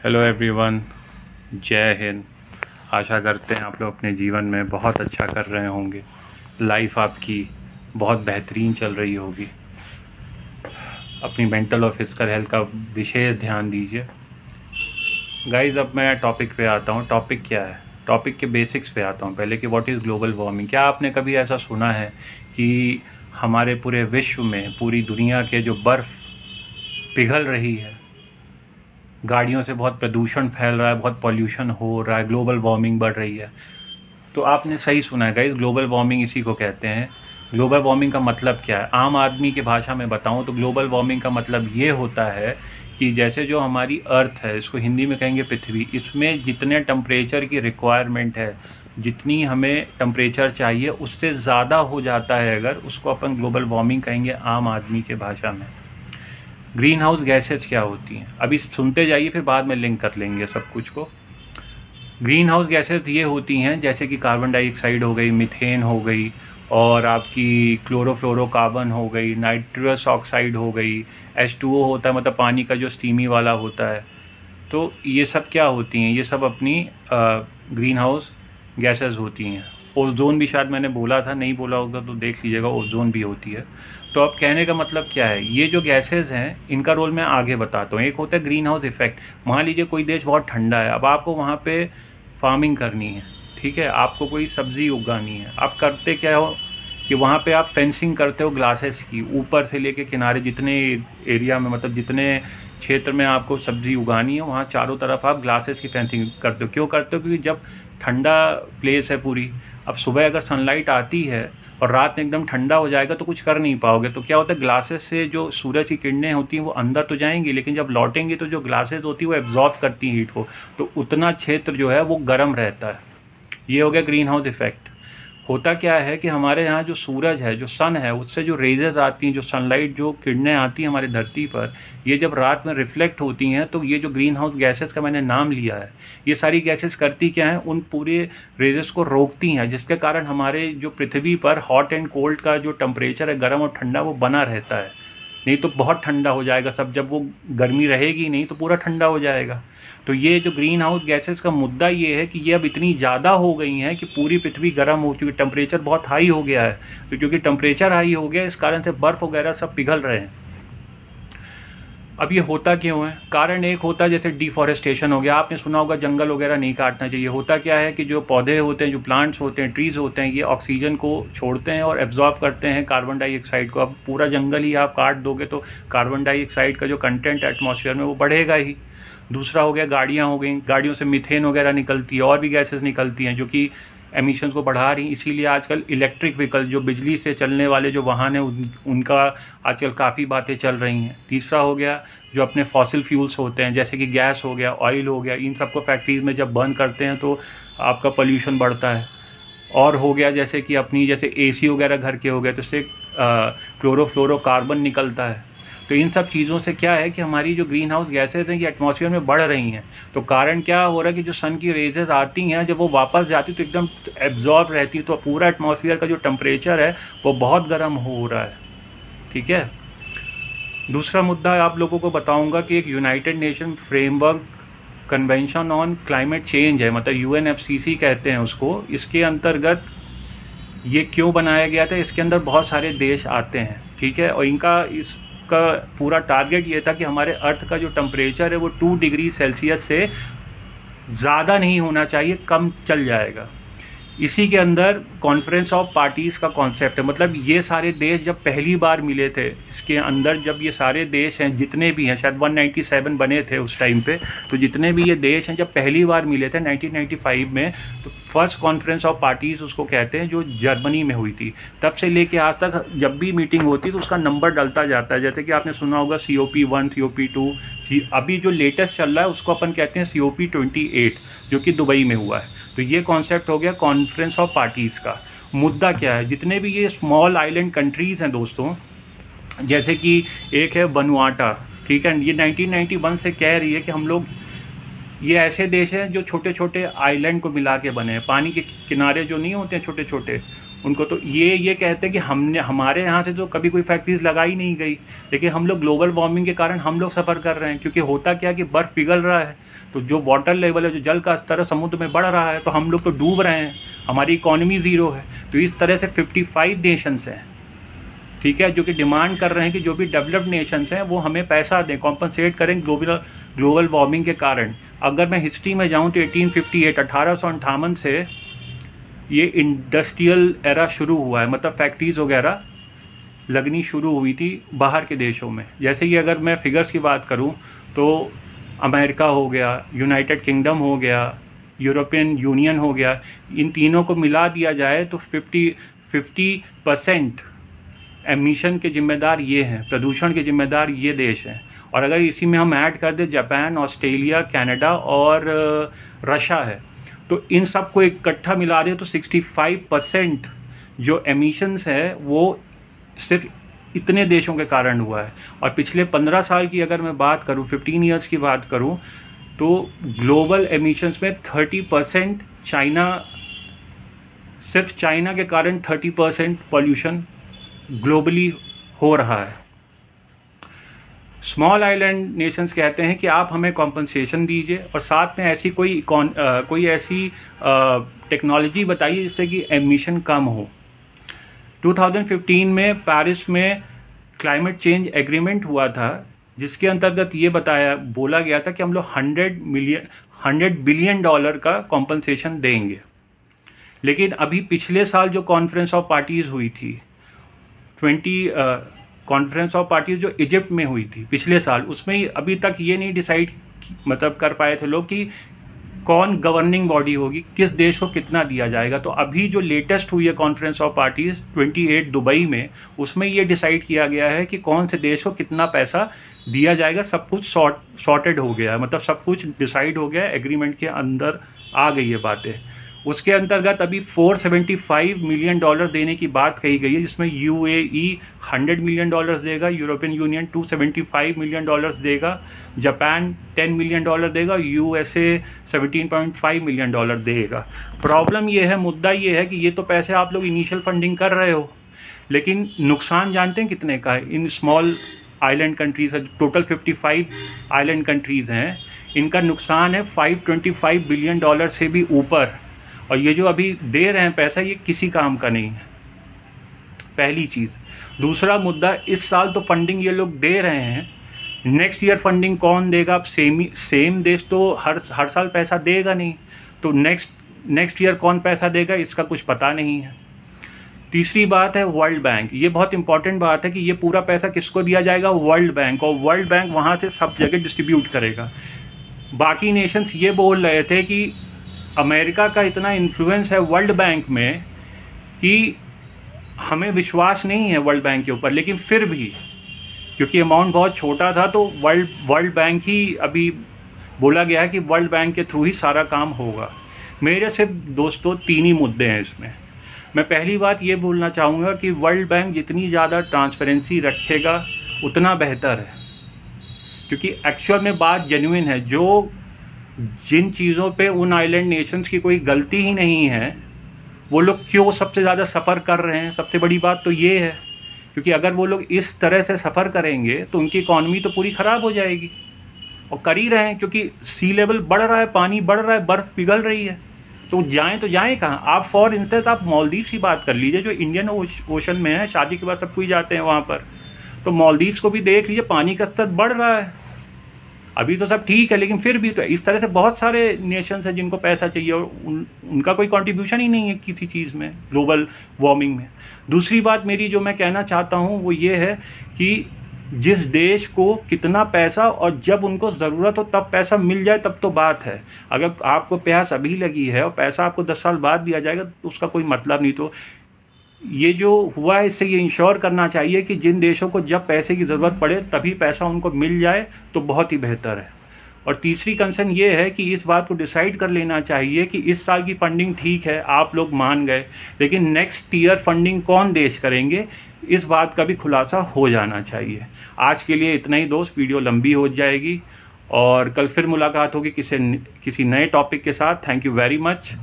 Hello everyone, जय हिंद। आशा करते हैं आप लोग अपने जीवन में बहुत अच्छा कर रहे होंगे। लाइफ आपकी बहुत बेहतरीन चल रही होगी। अपनी मेंटल और फिजिकल हेल्थ का विशेष ध्यान दीजिए। गाइस, अब मैं टॉपिक पे आता हूँ। टॉपिक क्या है? टॉपिक के बेसिक्स पे आता हूँ पहले कि व्हाट इज़ ग्लोबल वार्मिंग। क्या आपने कभी ऐसा सुना है कि हमारे पूरे विश्व में, पूरी दुनिया के जो बर्फ़ पिघल रही है, गाड़ियों से बहुत प्रदूषण फैल रहा है, बहुत पॉल्यूशन हो रहा है, ग्लोबल वार्मिंग बढ़ रही है? तो आपने सही सुना है गाइस, ग्लोबल वार्मिंग इसी को कहते हैं। ग्लोबल वार्मिंग का मतलब क्या है? आम आदमी की भाषा में बताऊं तो ग्लोबल वार्मिंग का मतलब ये होता है कि जैसे जो हमारी अर्थ है, इसको हिंदी में कहेंगे पृथ्वी, इसमें जितने टेम्परेचर की रिक्वायरमेंट है, जितनी हमें टेम्परेचर चाहिए, उससे ज़्यादा हो जाता है अगर, उसको अपन ग्लोबल वार्मिंग कहेंगे आम आदमी के भाषा में। ग्रीन हाउस गैसेज क्या होती हैं, अभी सुनते जाइए, फिर बाद में लिंक कर लेंगे सब कुछ को। ग्रीन हाउस गैसेज ये होती हैं जैसे कि कार्बन डाइऑक्साइड हो गई, मीथेन हो गई, और आपकी क्लोरोफ्लोरोकार्बन हो गई, नाइट्रस ऑक्साइड हो गई, H2O होता है, मतलब पानी का जो स्टीमी वाला होता है। तो ये सब क्या होती हैं? ये सब अपनी ग्रीन हाउस गैसेज होती हैं। ओजोन भी शायद मैंने बोला था, नहीं बोला होगा तो देख लीजिएगा, ओजोन भी होती है। तो अब कहने का मतलब क्या है, ये जो गैसेज हैं इनका रोल मैं आगे बताता हूँ। एक होता है ग्रीन हाउस इफेक्ट। मान लीजिए कोई देश बहुत ठंडा है, अब आपको वहाँ पे फार्मिंग करनी है, ठीक है, आपको कोई सब्ज़ी उगानी है। आप करते क्या हो कि वहाँ पे आप फेंसिंग करते हो ग्लासेस की, ऊपर से लेके किनारे, जितने एरिया में, मतलब जितने क्षेत्र में आपको सब्ज़ी उगानी है, वहाँ चारों तरफ आप ग्लासेस की फेंसिंग करते हो। क्यों करते हो? क्योंकि जब ठंडा प्लेस है पूरी, अब सुबह अगर सनलाइट आती है और रात में एकदम ठंडा हो जाएगा तो कुछ कर नहीं पाओगे। तो क्या होता है, ग्लासेस से जो सूरज की किरणें होती हैं वो अंदर तो जाएंगी, लेकिन जब लौटेंगी तो जो ग्लासेस होती है वो एब्जॉर्ब करती हैं हीट को, तो उतना क्षेत्र जो है वो गर्म रहता है। ये हो गया ग्रीन हाउस इफेक्ट। होता क्या है कि हमारे यहाँ जो सूरज है, जो सन है, उससे जो रेजेस आती हैं, जो सनलाइट, जो किरणें आती हैं हमारी धरती पर, ये जब रात में रिफ्लेक्ट होती हैं, तो ये जो ग्रीन हाउस गैसेस का मैंने नाम लिया है, ये सारी गैसेस करती क्या हैं, उन पूरे रेजेस को रोकती हैं, जिसके कारण हमारे जो पृथ्वी पर हॉट एंड कोल्ड का जो टेम्परेचर है, गर्म और ठंडा, वो बना रहता है। नहीं तो बहुत ठंडा हो जाएगा सब, जब वो गर्मी रहेगी नहीं तो पूरा ठंडा हो जाएगा। तो ये जो ग्रीन हाउस गैसेस का मुद्दा ये है कि ये अब इतनी ज़्यादा हो गई हैं कि पूरी पृथ्वी गर्म हो चुकी, टेम्परेचर बहुत हाई हो गया है। तो क्योंकि टेम्परेचर हाई हो गया, इस कारण से बर्फ़ वगैरह सब पिघल रहे हैं। अब ये होता क्यों है? कारण एक होता है जैसे डिफॉरेस्टेशन हो गया, आपने सुना होगा जंगल वगैरह नहीं काटना चाहिए। होता क्या है कि जो पौधे होते हैं, जो प्लांट्स होते हैं, ट्रीज़ होते हैं, ये ऑक्सीजन को छोड़ते हैं और एब्जॉर्ब करते हैं कार्बन डाइऑक्साइड को। अब पूरा जंगल ही आप काट दोगे तो कार्बन डाइऑक्साइड का जो कंटेंट एटमॉस्फेयर में वो बढ़ेगा ही। दूसरा हो गया, गाड़ियाँ हो गई, गाड़ियों से मीथेन वगैरह निकलती है, और भी गैसेस निकलती हैं जो कि एमिशंस को बढ़ा रही। इसीलिए आजकल इलेक्ट्रिक व्हीकल, जो बिजली से चलने वाले जो वाहन हैं, उनका आजकल काफ़ी बातें चल रही हैं। तीसरा हो गया, जो अपने फॉसिल फ्यूल्स होते हैं जैसे कि गैस हो गया, ऑयल हो गया, इन सबको फैक्ट्रीज में जब बर्न करते हैं तो आपका पोल्यूशन बढ़ता है। और हो गया जैसे कि अपनी, जैसे AC वगैरह घर के हो गए, तो इससे क्लोरोफ्लोरोकार्बन निकलता है। तो इन सब चीज़ों से क्या है कि हमारी जो ग्रीन हाउस गैसेज हैं ये एटमॉस्फेयर में बढ़ रही हैं। तो कारण क्या हो रहा है कि जो सन की रेजेस आती हैं, जब वो वापस जाती तो एकदम एब्जॉर्ब रहती, तो पूरा एटमॉस्फेयर का जो टेम्परेचर है वो बहुत गर्म हो रहा है। ठीक है। दूसरा मुद्दा आप लोगों को बताऊंगा कि एक United nation framework convention on climate change है, मतलब UNFCCC कहते हैं उसको। इसके अंतर्गत ये क्यों बनाया गया था? इसके अंदर बहुत सारे देश आते हैं, ठीक है, और इनका इसका पूरा टारगेट ये था कि हमारे अर्थ का जो टेम्परेचर है वो 2 डिग्री सेल्सियस से ज़्यादा नहीं होना चाहिए, कम चल जाएगा। इसी के अंदर कॉन्फ्रेंस ऑफ पार्टीज़ का कॉन्सेप्ट है, मतलब ये सारे देश जब पहली बार मिले थे, इसके अंदर जब ये सारे देश हैं, जितने भी हैं, शायद 197 बने थे उस टाइम पे, तो जितने भी ये देश हैं जब पहली बार मिले थे 1995 में, तो फर्स्ट कॉन्फ्रेंस ऑफ पार्टीज़ उसको कहते हैं, जो जर्मनी में हुई थी। तब से लेके आज तक जब भी मीटिंग होती है तो उसका नंबर डलता जाता है। जैसे कि आपने सुना होगा COP1, COP2, अभी जो लेटेस्ट चल रहा है उसको अपन कहते हैं COP28, जो कि दुबई में हुआ है। तो ये कॉन्सेप्ट हो गया कॉन्फ्रेंस ऑफ पार्टीज़ का। मुद्दा क्या है? जितने भी ये स्मॉल आइलैंड कंट्रीज़ हैं दोस्तों, जैसे कि एक है वनुआटा, ठीक है, ये 1991 से कह रही है कि हम लोग, ये ऐसे देश हैं जो छोटे छोटे आइलैंड को मिला के बने हैं, पानी के किनारे जो नहीं होते हैं छोटे छोटे, उनको तो ये कहते हैं कि हमारे यहाँ से तो कभी कोई फैक्ट्रीज लगाई नहीं गई, लेकिन हम लोग ग्लोबल वार्मिंग के कारण हम लोग सफ़र कर रहे हैं, क्योंकि होता क्या कि बर्फ़ पिघल रहा है, तो जो वाटर लेवल है, जो जल का स्तर है समुद्र में बढ़ रहा है, तो हम लोग तो डूब रहे हैं, हमारी इकॉनमी ज़ीरो है। तो इस तरह से 55 नेशंस हैं, ठीक है, जो कि डिमांड कर रहे हैं कि जो भी डेवलप्ड नेशंस हैं वो हमें पैसा दें, कॉम्पनसेट करें ग्लोबल वार्मिंग के कारण। अगर मैं हिस्ट्री में जाऊँ तो 1858 1858 से ये इंडस्ट्रियल एरा शुरू हुआ है, मतलब फैक्ट्रीज़ वगैरह लगनी शुरू हुई थी बाहर के देशों में। जैसे कि अगर मैं फिगर्स की बात करूं तो अमेरिका हो गया, यूनाइटेड किंगडम हो गया, यूरोपियन यूनियन हो गया, इन तीनों को मिला दिया जाए तो 50% एमिशन के ज़िम्मेदार ये हैं, प्रदूषण के ज़िम्मेदार ये देश हैं। और अगर इसी में हम ऐड कर दें जापान, ऑस्ट्रेलिया, कनाडा और रशिया है, तो इन सब को इकट्ठा मिला दें तो 65% जो एमिशंस है वो सिर्फ इतने देशों के कारण हुआ है। और पिछले 15 साल की अगर मैं बात करूं, 15 ईयर्स की बात करूं, तो ग्लोबल एमिशंस में 30% चाइना, सिर्फ चाइना के कारण 30% पॉल्यूशन ग्लोबली हो रहा है। स्मॉल आइलैंड नेशंस कहते हैं कि आप हमें कॉम्पनसेशन दीजिए और साथ में ऐसी कोई ऐसी टेक्नोलॉजी बताइए जिससे कि एमिशन कम हो। 2015 में पेरिस में क्लाइमेट चेंज एग्रीमेंट हुआ था, जिसके अंतर्गत ये बोला गया था कि हम लोग $100 बिलियन का कॉम्पनसेशन देंगे। लेकिन अभी पिछले साल जो कॉन्फ्रेंस ऑफ पार्टीज़ हुई थी, कॉन्फ्रेंस ऑफ पार्टीज़ जो इजिप्ट में हुई थी पिछले साल, उसमें अभी तक ये नहीं डिसाइड कर पाए थे लोग कि कौन गवर्निंग बॉडी होगी, किस देश को कितना दिया जाएगा। तो अभी जो लेटेस्ट हुई है कॉन्फ्रेंस ऑफ पार्टीज़ 28 दुबई में, उसमें ये डिसाइड किया गया है कि कौन से देश को कितना पैसा दिया जाएगा। सब कुछ सॉर्टेड हो गया है, मतलब सब कुछ डिसाइड हो गया है, एग्रीमेंट के अंदर आ गई है बातें। उसके अंतर्गत अभी $475 मिलियन देने की बात कही गई है, जिसमें UAE $100 मिलियन देगा, यूरोपियन यूनियन $275 मिलियन देगा, जापान $10 मिलियन देगा, USA $17.5 मिलियन देगा। प्रॉब्लम ये है, मुद्दा ये है कि ये तो पैसे आप लोग इनिशियल फंडिंग कर रहे हो, लेकिन नुकसान जानते हैं कितने का है। इन स्मॉल आइलैंड कंट्रीज़ है, टोटल 55 आइलैंड कंट्रीज़ हैं, इनका नुकसान है $525 बिलियन से भी ऊपर। और ये जो अभी दे रहे हैं पैसा, ये किसी काम का नहीं है, पहली चीज़। दूसरा मुद्दा, इस साल तो फंडिंग ये लोग दे रहे हैं, नेक्स्ट ईयर फंडिंग कौन देगा? अब सेम देश तो हर साल पैसा देगा नहीं, तो नेक्स्ट ईयर कौन पैसा देगा, इसका कुछ पता नहीं है। तीसरी बात है वर्ल्ड बैंक। ये बहुत इंपॉर्टेंट बात है कि ये पूरा पैसा किसको दिया जाएगा? World bank. और वर्ल्ड बैंक वहाँ से सब जगह डिस्ट्रीब्यूट करेगा। बाकी नेशंस ये बोल रहे थे कि अमेरिका का इतना इन्फ्लुएंस है वर्ल्ड बैंक में कि हमें विश्वास नहीं है वर्ल्ड बैंक के ऊपर, लेकिन फिर भी क्योंकि अमाउंट बहुत छोटा था तो वर्ल्ड बैंक ही अभी बोला गया है कि वर्ल्ड बैंक के थ्रू ही सारा काम होगा। मेरे सिर्फ दोस्तों 3 ही मुद्दे हैं इसमें। मैं पहली बात ये बोलना चाहूँगा कि वर्ल्ड बैंक जितनी ज़्यादा ट्रांसपेरेंसी रखेगा उतना बेहतर है, क्योंकि एक्चुअल में बात जेन्युइन है। जिन चीज़ों पे उन आइलैंड नेशंस की कोई गलती ही नहीं है, वो लोग क्यों सबसे ज़्यादा सफ़र कर रहे हैं, सबसे बड़ी बात तो ये है। क्योंकि अगर वो लोग इस तरह से सफ़र करेंगे तो उनकी इकॉनमी तो पूरी ख़राब हो जाएगी, और कर ही रहे हैं, क्योंकि सी लेवल बढ़ रहा है, पानी बढ़ रहा है, बर्फ़ पिघल रही है। तो जाएँ कहाँ? आप फॉर इंस्टेंस आप मालदीव्स की बात कर लीजिए, जो इंडियन ओशन में है, शादी के बाद सब कोई जाते हैं वहाँ पर। तो मालदीव्स को भी देख लीजिए, पानी का स्तर बढ़ रहा है। अभी तो सब ठीक है, लेकिन फिर भी तो इस तरह से बहुत सारे नेशंस हैं जिनको पैसा चाहिए और उनका कोई कंट्रीब्यूशन ही नहीं है किसी चीज़ में, ग्लोबल वार्मिंग में। दूसरी बात मेरी जो मैं कहना चाहता हूँ वो ये है कि जिस देश को कितना पैसा और जब उनको ज़रूरत हो तब पैसा मिल जाए तब तो बात है। अगर आपको प्यास अभी लगी है और पैसा आपको 10 साल बाद दिया जाएगा तो उसका कोई मतलब नहीं। तो ये जो हुआ है इससे ये इंश्योर करना चाहिए कि जिन देशों को जब पैसे की ज़रूरत पड़े तभी पैसा उनको मिल जाए तो बहुत ही बेहतर है। और तीसरी कंसर्न ये है कि इस बात को डिसाइड कर लेना चाहिए कि इस साल की फंडिंग ठीक है, आप लोग मान गए, लेकिन नेक्स्ट ईयर फंडिंग कौन देश करेंगे, इस बात का भी खुलासा हो जाना चाहिए। आज के लिए इतना ही दोस्त, वीडियो लंबी हो जाएगी और कल फिर मुलाकात होगी किसी नए टॉपिक के साथ। Thank you very much.